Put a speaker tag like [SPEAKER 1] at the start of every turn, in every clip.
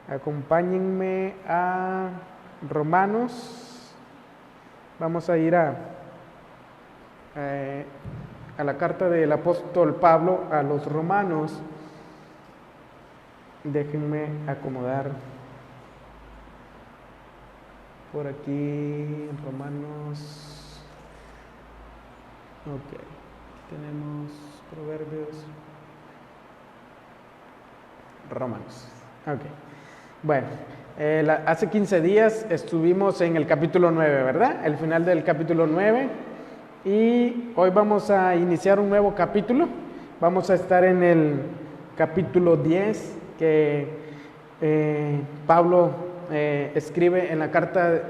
[SPEAKER 1] Acompáñenme a Romanos. Vamos a ir a la carta del apóstol Pablo a los romanos. Déjenme acomodar por aquí Romanos. Ok, tenemos Proverbios. Romanos. Ok. Bueno, hace 15 días estuvimos en el capítulo 9, ¿verdad? El final del capítulo 9. Y hoy vamos a iniciar un nuevo capítulo. Vamos a estar en el capítulo 10 que Pablo escribe en la carta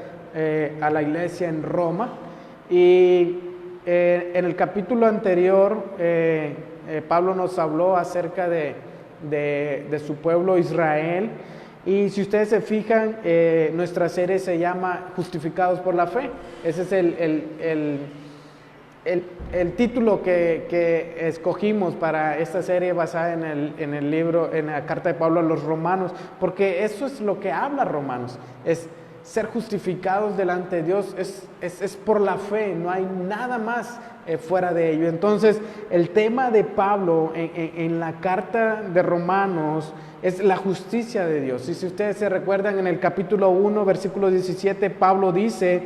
[SPEAKER 1] a la iglesia en Roma. Y en el capítulo anterior Pablo nos habló acerca de su pueblo Israel. Y si ustedes se fijan, nuestra serie se llama Justificados por la Fe. Ese es el título que escogimos para esta serie basada en el libro, en la carta de Pablo a los romanos, porque eso es lo que habla Romanos, es ser justificados delante de Dios, es por la fe, no hay nada más fuera de ello. Entonces, el tema de Pablo en la carta de Romanos es la justicia de Dios. Y si ustedes se recuerdan, en el capítulo 1, versículo 17, Pablo dice: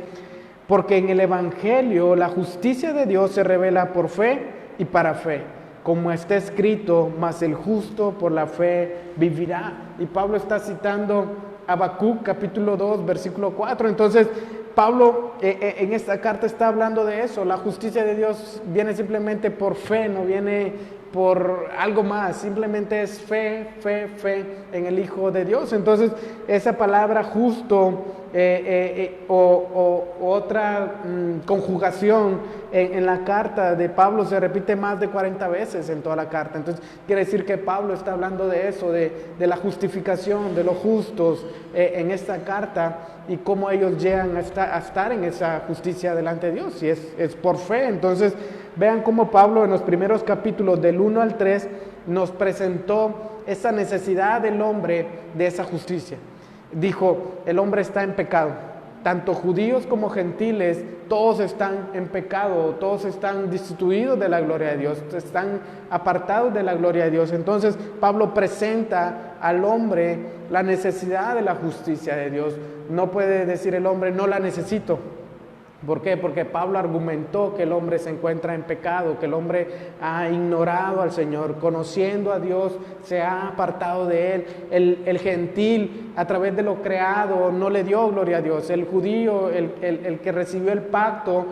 [SPEAKER 1] porque en el Evangelio la justicia de Dios se revela por fe y para fe, como está escrito, mas el justo por la fe vivirá. Y Pablo está citando Habacuc capítulo 2, versículo 4. Entonces, Pablo en esta carta está hablando de eso. La justicia de Dios viene simplemente por fe, no viene por algo más, simplemente es fe en el Hijo de Dios. Entonces, esa palabra justo o otra conjugación en la carta de Pablo se repite más de 40 veces en toda la carta. Entonces, quiere decir que Pablo está hablando de eso, de la justificación de los justos en esta carta, y cómo ellos llegan a estar en esa justicia delante de Dios, y es por fe. Entonces, vean cómo Pablo en los primeros capítulos del 1 al 3 nos presentó esa necesidad del hombre de esa justicia. Dijo: el hombre está en pecado, tanto judíos como gentiles, todos están en pecado, todos están destituidos de la gloria de Dios, están apartados de la gloria de Dios. Entonces Pablo presenta al hombre la necesidad de la justicia de Dios. No puede decir el hombre: no la necesito. ¿Por qué? Porque Pablo argumentó que el hombre se encuentra en pecado, que el hombre ha ignorado al Señor, conociendo a Dios, se ha apartado de Él. El gentil, a través de lo creado, no le dio gloria a Dios. El judío, el que recibió el pacto,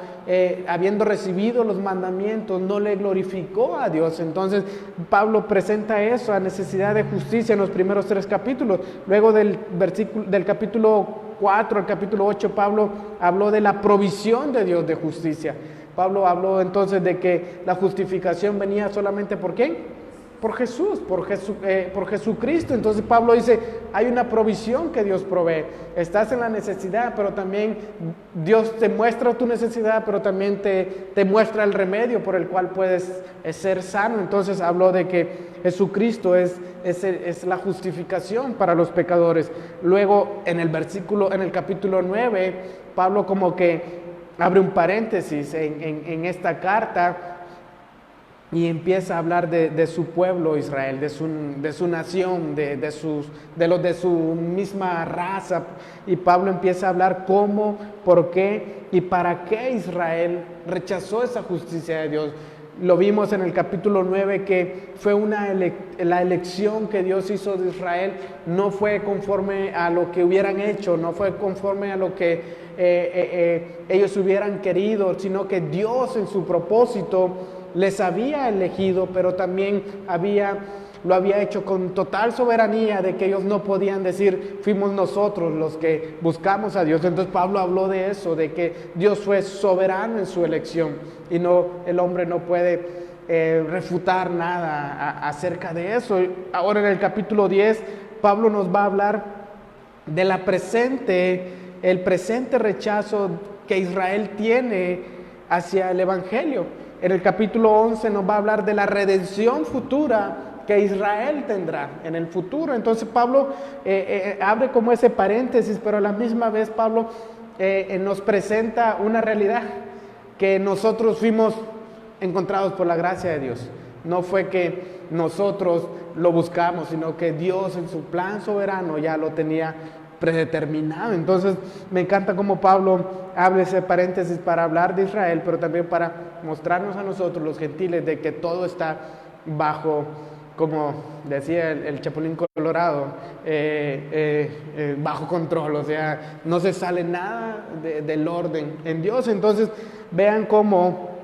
[SPEAKER 1] habiendo recibido los mandamientos, no le glorificó a Dios. Entonces, Pablo presenta eso, a necesidad de justicia en los primeros 3 capítulos. Luego del capítulo 4 al capítulo 8, Pablo habló de la provisión de Dios de justicia. Pablo habló entonces de que la justificación venía solamente ¿por quién? Por Jesús, por Jesucristo. Entonces Pablo dice: hay una provisión que Dios provee. Estás en la necesidad, pero también Dios te muestra tu necesidad, pero también te muestra el remedio por el cual puedes ser sano. Entonces habló de que Jesucristo es la justificación para los pecadores. Luego en el capítulo 9, Pablo como que abre un paréntesis en esta carta y empieza a hablar de su pueblo Israel, de su nación, de los de su misma raza. Y Pablo empieza a hablar cómo, por qué y para qué Israel rechazó esa justicia de Dios. Lo vimos en el capítulo 9 que fue la elección que Dios hizo de Israel, no fue conforme a lo que hubieran hecho, no fue conforme a lo que ellos hubieran querido, sino que Dios en su propósito les había elegido, pero también lo había hecho con total soberanía, de que ellos no podían decir: fuimos nosotros los que buscamos a Dios. Entonces Pablo habló de eso, de que Dios fue soberano en su elección, y el hombre no puede refutar nada acerca de eso. Ahora en el capítulo 10, Pablo nos va a hablar de el presente rechazo que Israel tiene hacia el Evangelio. En el capítulo 11 nos va a hablar de la redención futura que Israel tendrá en el futuro. Entonces Pablo abre como ese paréntesis, pero a la misma vez Pablo nos presenta una realidad, que nosotros fuimos encontrados por la gracia de Dios. No fue que nosotros lo buscamos, sino que Dios en su plan soberano ya lo tenía predeterminado. Entonces me encanta cómo Pablo abre ese paréntesis para hablar de Israel, pero también para mostrarnos a nosotros los gentiles de que todo está bajo, como decía el Chapulín Colorado, bajo control. O sea, no se sale nada del orden en Dios. Entonces vean cómo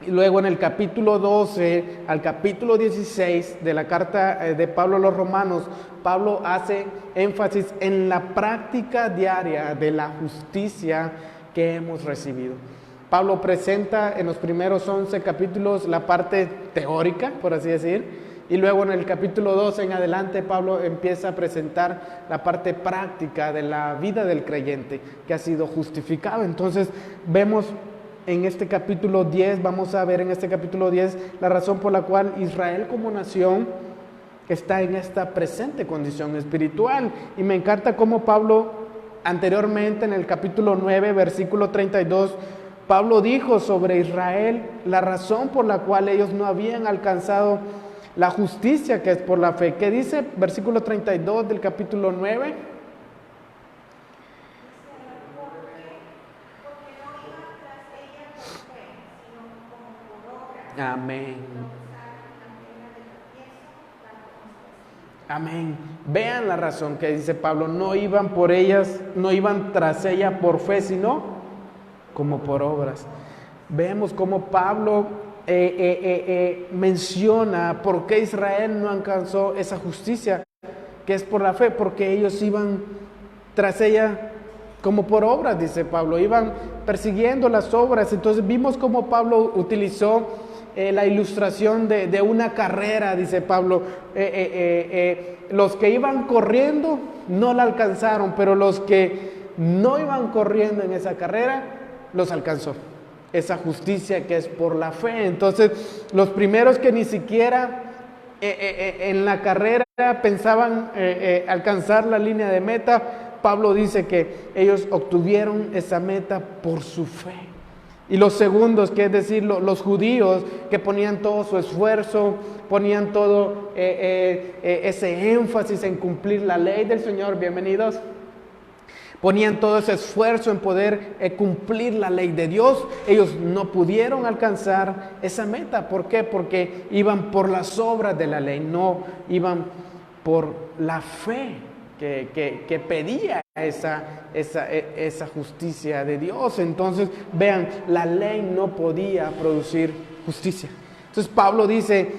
[SPEAKER 1] luego en el capítulo 12 al capítulo 16 de la carta de Pablo a los Romanos, Pablo hace énfasis en la práctica diaria de la justicia que hemos recibido. Pablo presenta en los primeros 11 capítulos la parte teórica, por así decir, y luego en el capítulo 12 en adelante Pablo empieza a presentar la parte práctica de la vida del creyente que ha sido justificado. Entonces vemos en este capítulo 10, vamos a ver en este capítulo 10 la razón por la cual Israel como nación está en esta presente condición espiritual. Y me encanta cómo Pablo anteriormente en el capítulo 9, versículo 32, Pablo dijo sobre Israel la razón por la cual ellos no habían alcanzado la justicia que es por la fe. ¿Qué dice? Versículo 32 del capítulo 9. Amén. Amén. Vean la razón que dice Pablo. No iban por ellas, no iban tras ella por fe, sino como por obras. Vemos cómo Pablo menciona por qué Israel no alcanzó esa justicia que es por la fe, porque ellos iban tras ella como por obras, dice Pablo, iban persiguiendo las obras. Entonces vimos cómo Pablo utilizó la ilustración de una carrera, dice Pablo. Los que iban corriendo no la alcanzaron, pero los que no iban corriendo en esa carrera los alcanzó esa justicia que es por la fe. Entonces los primeros que ni siquiera en la carrera pensaban alcanzar la línea de meta, Pablo dice que ellos obtuvieron esa meta por su fe. Y los segundos, que es decir, los judíos que ponían todo su esfuerzo, ponían todo ese énfasis en cumplir la ley del Señor, bienvenidos, ponían todo ese esfuerzo en poder cumplir la ley de Dios. Ellos no pudieron alcanzar esa meta. ¿Por qué? Porque iban por las obras de la ley, no iban por la fe que pedía esa justicia de Dios. Entonces, vean, la ley no podía producir justicia. Entonces Pablo dice,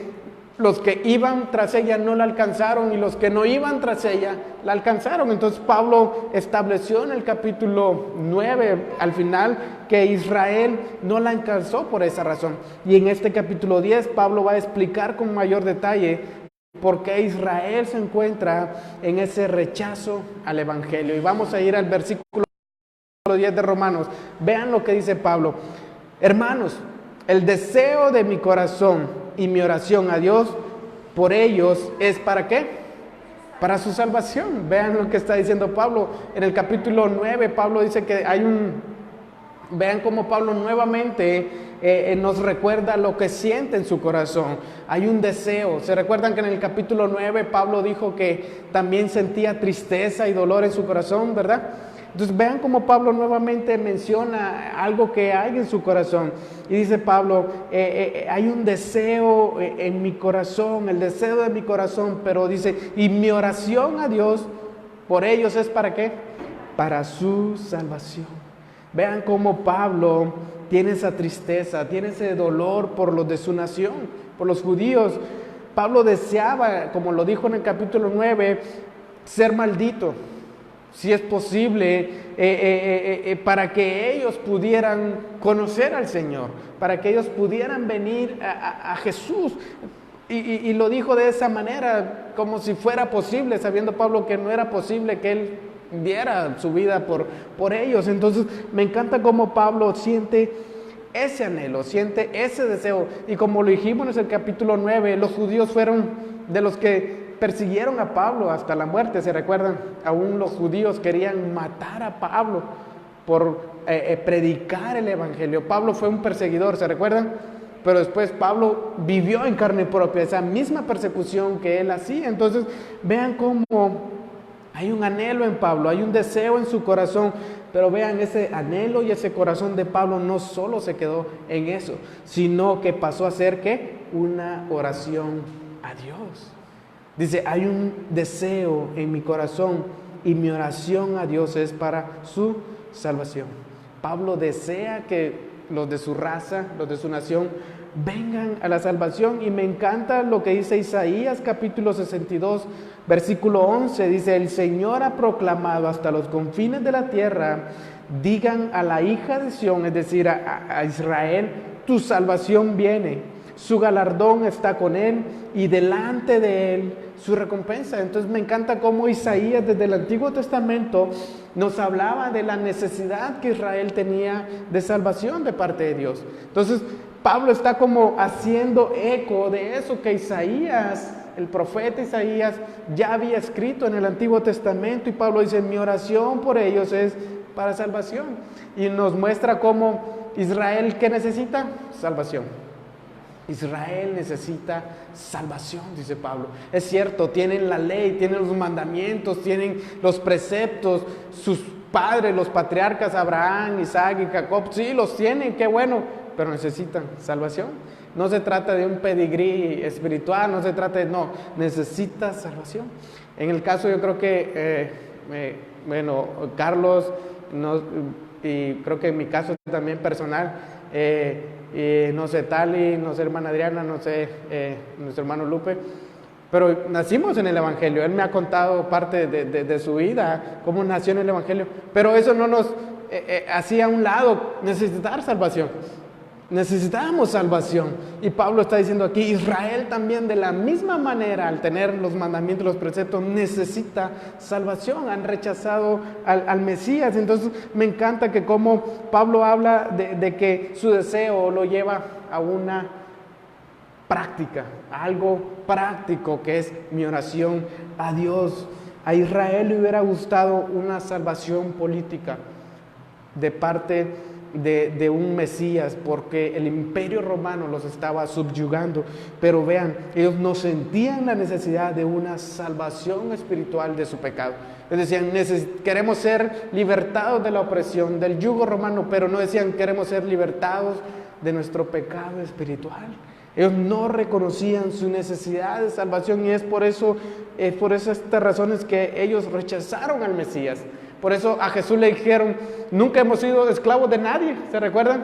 [SPEAKER 1] los que iban tras ella no la alcanzaron y los que no iban tras ella la alcanzaron. Entonces Pablo estableció en el capítulo 9 al final que Israel no la alcanzó por esa razón. Y en este capítulo 10 Pablo va a explicar con mayor detalle por qué Israel se encuentra en ese rechazo al evangelio. Y vamos a ir al versículo 10 de Romanos. Vean lo que dice Pablo. Hermanos, el deseo de mi corazón y mi oración a Dios por ellos es ¿para qué? Para su salvación. Vean lo que está diciendo Pablo. En el capítulo 9 Pablo dice que hay vean cómo Pablo nuevamente nos recuerda lo que siente en su corazón. Hay un deseo. ¿Se recuerdan que en el capítulo 9 Pablo dijo que también sentía tristeza y dolor en su corazón, verdad? Entonces vean cómo Pablo nuevamente menciona algo que hay en su corazón. Y dice Pablo, hay un deseo en mi corazón, el deseo de mi corazón, pero dice, y mi oración a Dios por ellos es ¿para qué? Para su salvación. Vean cómo Pablo tiene esa tristeza, tiene ese dolor por los de su nación, por los judíos. Pablo deseaba, como lo dijo en el capítulo 9, ser maldito, si es posible, para que ellos pudieran conocer al Señor, para que ellos pudieran venir a Jesús. Y lo dijo de esa manera, como si fuera posible, sabiendo Pablo que no era posible que él diera su vida por ellos. Entonces me encanta cómo Pablo siente ese anhelo, siente ese deseo. Y como lo dijimos en el capítulo 9, los judíos fueron de los que persiguieron a Pablo hasta la muerte. ¿Se recuerdan? Aún los judíos querían matar a Pablo por predicar el evangelio. Pablo fue un perseguidor, ¿se recuerdan? Pero después Pablo vivió en carne propia esa misma persecución que él hacía. Entonces vean cómo hay un anhelo en Pablo, hay un deseo en su corazón. Pero vean, ese anhelo y ese corazón de Pablo no solo se quedó en eso, sino que pasó a ser, ¿qué? Una oración a Dios. Dice, hay un deseo en mi corazón y mi oración a Dios es para su salvación. Pablo desea que los de su raza, los de su nación, vengan a la salvación. Y me encanta lo que dice Isaías capítulo 62, versículo 11. Dice, el Señor ha proclamado hasta los confines de la tierra, digan a la hija de Sión, es decir, a Israel, tu salvación viene, su galardón está con él y delante de él su recompensa. Entonces me encanta cómo Isaías desde el Antiguo Testamento nos hablaba de la necesidad que Israel tenía de salvación de parte de Dios. Entonces Pablo está como haciendo eco de eso que Isaías, el profeta Isaías, ya había escrito en el Antiguo Testamento. Y Pablo dice, mi oración por ellos es para salvación. Y nos muestra cómo Israel, ¿qué necesita? Salvación. Israel necesita salvación, dice Pablo. Es cierto, tienen la ley, tienen los mandamientos, tienen los preceptos, sus padres, los patriarcas Abraham, Isaac y Jacob, sí, los tienen, qué bueno, pero necesitan salvación. No se trata de un pedigrí espiritual, no se trata de, no, necesita salvación. En el caso, yo creo que, Carlos, y creo que en mi caso también personal, no sé, Tali, no sé, hermana Adriana, no sé, nuestro hermano Lupe, pero nacimos en el Evangelio. Él me ha contado parte de su vida, cómo nació en el Evangelio, pero eso no nos hacía a un lado necesitar salvación. Necesitábamos salvación. Y Pablo está diciendo aquí, Israel también de la misma manera, al tener los mandamientos, los preceptos, necesita salvación. Han rechazado al Mesías. Entonces me encanta que como Pablo habla de que su deseo lo lleva a una práctica, a algo práctico, que es mi oración a Dios. A Israel le hubiera gustado una salvación política de parte de un Mesías, porque el imperio romano los estaba subyugando. Pero vean, ellos no sentían la necesidad de una salvación espiritual de su pecado. Ellos decían, queremos ser libertados de la opresión, del yugo romano, pero no decían, queremos ser libertados de nuestro pecado espiritual. Ellos no reconocían su necesidad de salvación, y es por estas razones que ellos rechazaron al Mesías. Por eso a Jesús le dijeron, nunca hemos sido esclavos de nadie, ¿se recuerdan?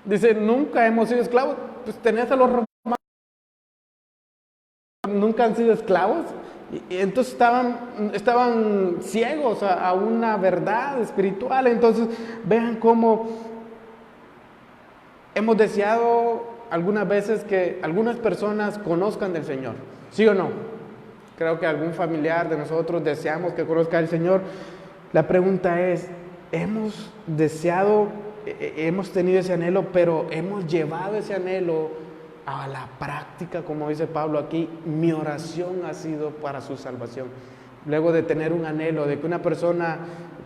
[SPEAKER 1] Dice, nunca hemos sido esclavos. Pues tenés a los romanos, nunca han sido esclavos. Y entonces estaban ciegos a una verdad espiritual. Entonces vean cómo hemos deseado algunas veces que algunas personas conozcan del Señor, ¿sí o no? Creo que algún familiar de nosotros deseamos que conozca al Señor. La pregunta es, ¿hemos deseado, hemos tenido ese anhelo, pero hemos llevado ese anhelo a la práctica? Como dice Pablo aquí, mi oración ha sido para su salvación. Luego de tener un anhelo de que una persona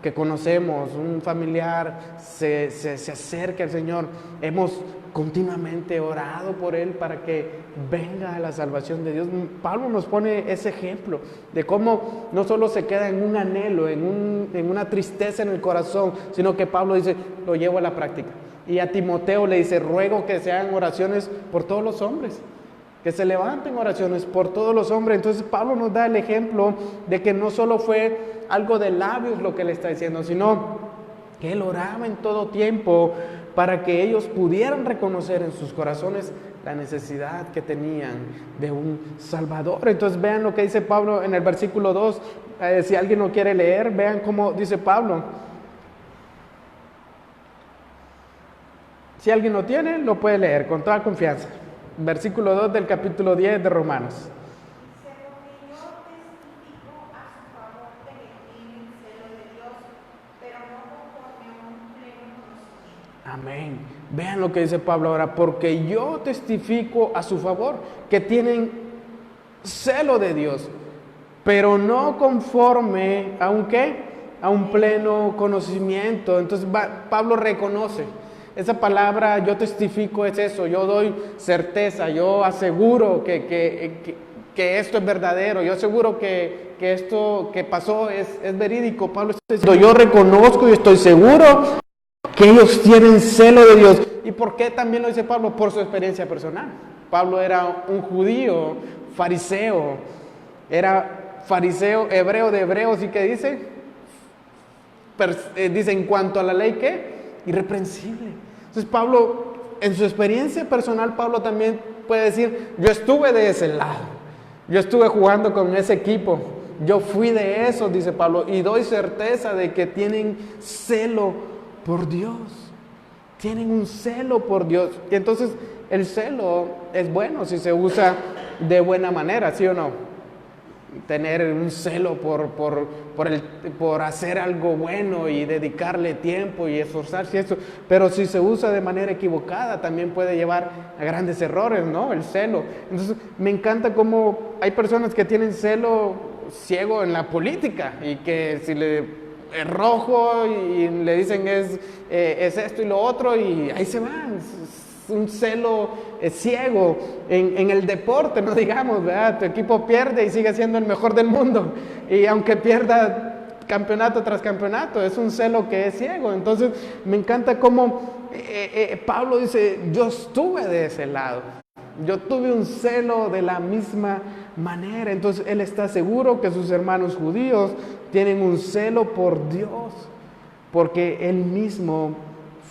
[SPEAKER 1] que conocemos, un familiar, se acerque al Señor, hemos continuamente orado por él para que venga a la salvación de Dios. Pablo nos pone ese ejemplo de cómo no solo se queda en un anhelo, en una tristeza en el corazón, sino que Pablo dice, lo llevo a la práctica. Y a Timoteo le dice, ruego que se hagan oraciones por todos los hombres, que se levanten oraciones por todos los hombres. Entonces Pablo nos da el ejemplo de que no solo fue algo de labios lo que le está diciendo, sino que él oraba en todo tiempo para que ellos pudieran reconocer en sus corazones la necesidad que tenían de un Salvador. Entonces vean lo que dice Pablo en el versículo 2. Si alguien no quiere leer, vean cómo dice Pablo. Si alguien lo tiene, lo puede leer con toda confianza. Versículo 2 del capítulo 10 de Romanos. Amén. Vean lo que dice Pablo ahora, porque yo testifico a su favor que tienen celo de Dios, pero no conforme a un ¿qué? A un pleno conocimiento. Entonces Pablo reconoce, esa palabra yo testifico es eso, yo doy certeza, yo aseguro que esto es verdadero, yo aseguro que esto que pasó es verídico. Pablo está diciendo, yo reconozco y estoy seguro que ellos tienen celo de Dios. ¿Y por qué también lo dice Pablo? Por su experiencia personal. Pablo era un judío, fariseo, hebreo de hebreos, ¿y qué dice? Dice en cuanto a la ley, ¿qué? Irreprensible. Entonces Pablo, en su experiencia personal, Pablo también puede decir, yo estuve de ese lado, yo estuve jugando con ese equipo, yo fui de eso, dice Pablo, y doy certeza de que tienen celo por Dios, tienen un celo por Dios. Y entonces el celo es bueno si se usa de buena manera, ¿sí o no? Tener un celo por hacer algo bueno y dedicarle tiempo y esforzarse eso, pero si se usa de manera equivocada también puede llevar a grandes errores, ¿no? El celo. Entonces me encanta cómo hay personas que tienen celo ciego en la política y que si le es rojo y le dicen es esto y lo otro y ahí se van. Un celo ciego en el deporte, no digamos, ¿verdad? Tu equipo pierde y sigue siendo el mejor del mundo, y aunque pierda campeonato tras campeonato, es un celo que es ciego. Entonces me encanta cómo Pablo dice, yo estuve de ese lado, yo tuve un celo de la misma manera. Entonces él está seguro que sus hermanos judíos tienen un celo por Dios, porque él mismo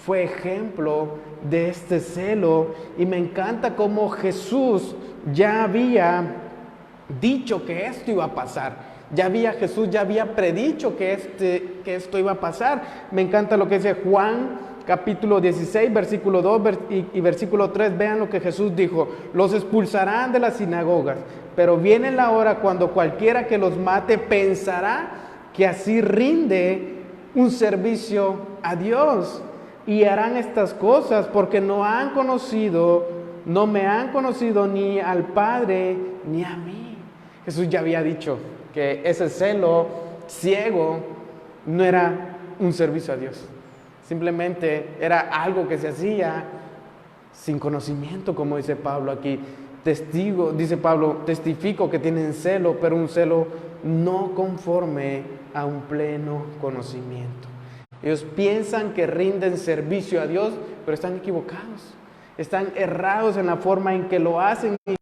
[SPEAKER 1] fue ejemplo de este celo. Y me encanta cómo Jesús ya había dicho que esto iba a pasar. Jesús ya había predicho que esto iba a pasar. Me encanta lo que dice Juan capítulo 16, versículo 2 y versículo 3. Vean lo que Jesús dijo: los expulsarán de las sinagogas, pero viene la hora cuando cualquiera que los mate pensará que así rinde un servicio a Dios. Y harán estas cosas porque no me han conocido ni al Padre ni a mí. Jesús ya había dicho que ese celo ciego no era un servicio a Dios. Simplemente era algo que se hacía sin conocimiento, como dice Pablo aquí. Dice Pablo, testifico que tienen celo, pero un celo no conforme a un pleno conocimiento. Ellos piensan que rinden servicio a Dios, pero están equivocados. Están errados en la forma en que lo hacen. Ya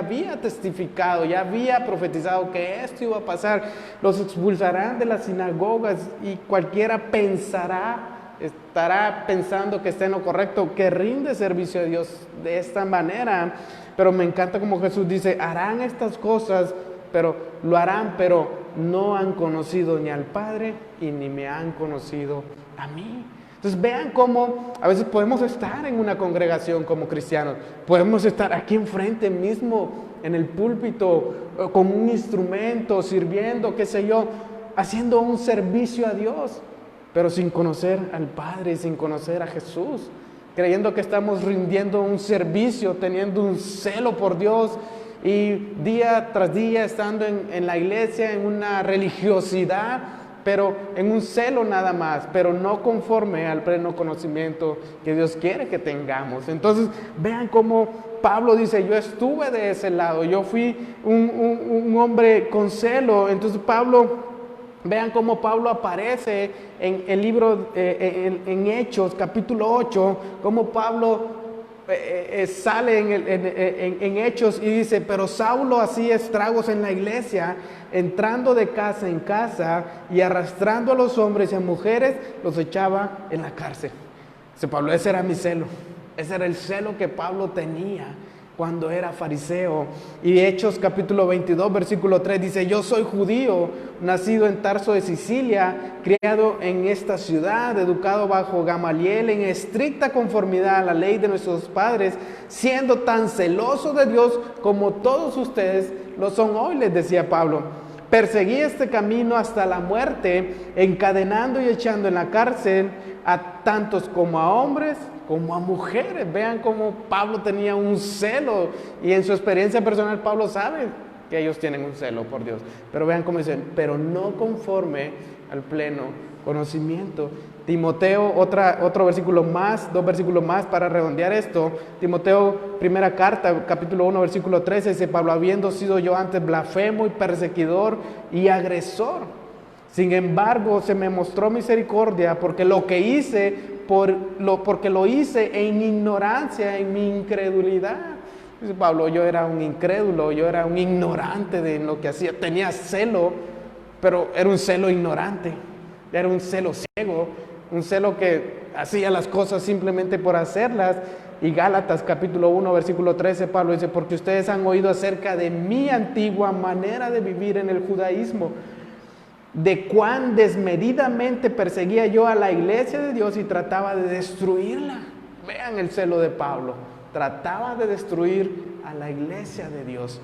[SPEAKER 1] había testificado, ya había profetizado que esto iba a pasar. Los expulsarán de las sinagogas y cualquiera estará pensando que está en lo correcto, que rinde servicio a Dios de esta manera. Pero me encanta como Jesús dice, harán estas cosas, pero lo harán, pero no han conocido ni al Padre y ni me han conocido a mí. Entonces vean cómo a veces podemos estar en una congregación como cristianos, podemos estar aquí enfrente mismo en el púlpito con un instrumento, sirviendo, qué sé yo, haciendo un servicio a Dios, pero sin conocer al Padre, sin conocer a Jesús, creyendo que estamos rindiendo un servicio, teniendo un celo por Dios, y día tras día estando en la iglesia, en una religiosidad, pero en un celo nada más, pero no conforme al pleno conocimiento que Dios quiere que tengamos. Entonces vean cómo Pablo dice, yo estuve de ese lado, yo fui un hombre con celo. Entonces vean cómo Pablo aparece en el libro, en Hechos capítulo 8, cómo Pablo sale en Hechos y dice, pero Saulo hacía estragos en la iglesia, entrando de casa en casa y arrastrando a los hombres y a mujeres, los echaba en la cárcel. Dice Pablo, ese era mi celo, ese era el celo que Pablo tenía cuando era fariseo. Y Hechos capítulo 22 versículo 3 dice, yo soy judío, nacido en Tarso de Sicilia, criado en esta ciudad, educado bajo Gamaliel en estricta conformidad a la ley de nuestros padres, siendo tan celoso de Dios como todos ustedes lo son hoy, les decía Pablo. Perseguí este camino hasta la muerte, encadenando y echando en la cárcel a tantos como a hombres como a mujeres. Vean cómo Pablo tenía un celo, y en su experiencia personal Pablo sabe que ellos tienen un celo por Dios. Pero vean cómo dicen, pero no conforme al pleno conocimiento. Timoteo, otro versículo más, 2 versículos más para redondear esto. Timoteo, primera carta, capítulo 1, versículo 13, dice Pablo: habiendo sido yo antes blasfemo y perseguidor y agresor, sin embargo se me mostró misericordia, porque lo hice en ignorancia, en mi incredulidad. Dice Pablo: yo era un incrédulo, yo era un ignorante de lo que hacía, tenía celo, pero era un celo ignorante, era un celo ciego, un celo que hacía las cosas simplemente por hacerlas. Y Gálatas capítulo 1 versículo 13, Pablo dice: porque ustedes han oído acerca de mi antigua manera de vivir en el judaísmo, de cuán desmedidamente perseguía yo a la iglesia de Dios y trataba de destruirla. Vean el celo de Pablo, trataba de destruir a la iglesia de Dios.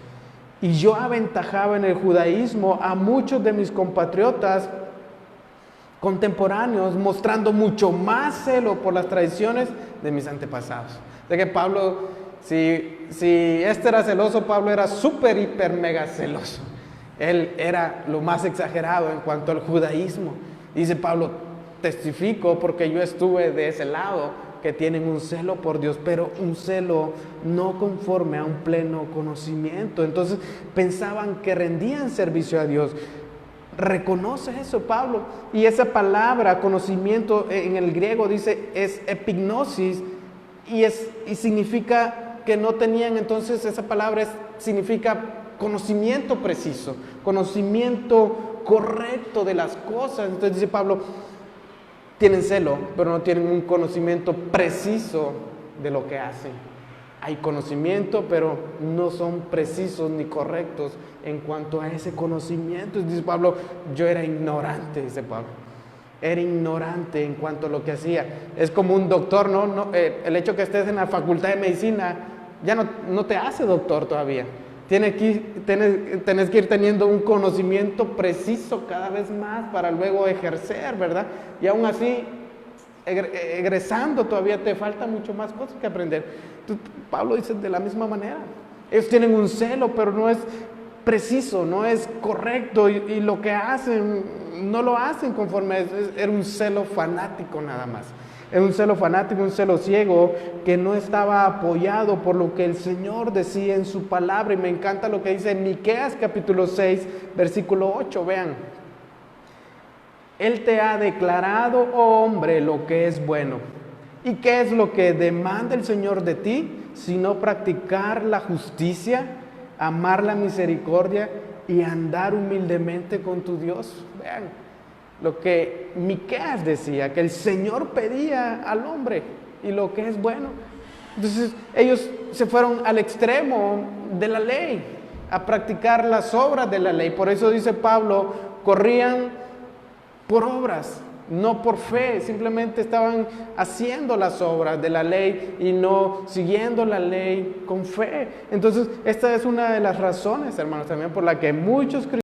[SPEAKER 1] Y yo aventajaba en el judaísmo a muchos de mis compatriotas contemporáneos, mostrando mucho más celo por las tradiciones de mis antepasados. De que Pablo, si este era celoso, Pablo era súper, hiper, mega celoso. Él era lo más exagerado en cuanto al judaísmo. Dice Pablo: testifico porque yo estuve de ese lado, que tienen un celo por Dios, pero un celo no conforme a un pleno conocimiento. Entonces pensaban que rendían servicio a Dios. Reconoce eso Pablo, y esa palabra conocimiento en el griego dice es epignosis, y significa que no tenían, entonces esa palabra significa conocimiento preciso, conocimiento correcto de las cosas. Entonces dice Pablo: tienen celo, pero no tienen un conocimiento preciso de lo que hacen. Hay conocimiento, pero no son precisos ni correctos en cuanto a ese conocimiento. Dice Pablo: yo era ignorante, dice Pablo. Era ignorante en cuanto a lo que hacía. Es como un doctor, ¿no? El hecho que estés en la facultad de medicina ya no te hace doctor todavía. Tienes que ir teniendo un conocimiento preciso cada vez más para luego ejercer, ¿verdad? Y aún así, egresando todavía te falta mucho más cosas que aprender. Entonces, Pablo dice de la misma manera. Ellos tienen un celo, pero no es preciso, no es correcto, y lo que hacen no lo hacen conforme. Era un celo fanático nada más. Era un celo fanático, un celo ciego, que no estaba apoyado por lo que el Señor decía en su palabra. Y me encanta lo que dice en Miqueas capítulo 6, versículo 8, vean: Él te ha declarado, oh hombre, lo que es bueno. ¿Y qué es lo que demanda el Señor de ti? Sino practicar la justicia, amar la misericordia y andar humildemente con tu Dios. Vean lo que Miqueas decía, que el Señor pedía al hombre y lo que es bueno. Entonces ellos se fueron al extremo de la ley, a practicar las obras de la ley. Por eso dice Pablo: corrían por obras, no por fe. Simplemente estaban haciendo las obras de la ley y no siguiendo la ley con fe. Entonces esta es una de las razones, hermanos, también por la que muchos cristianos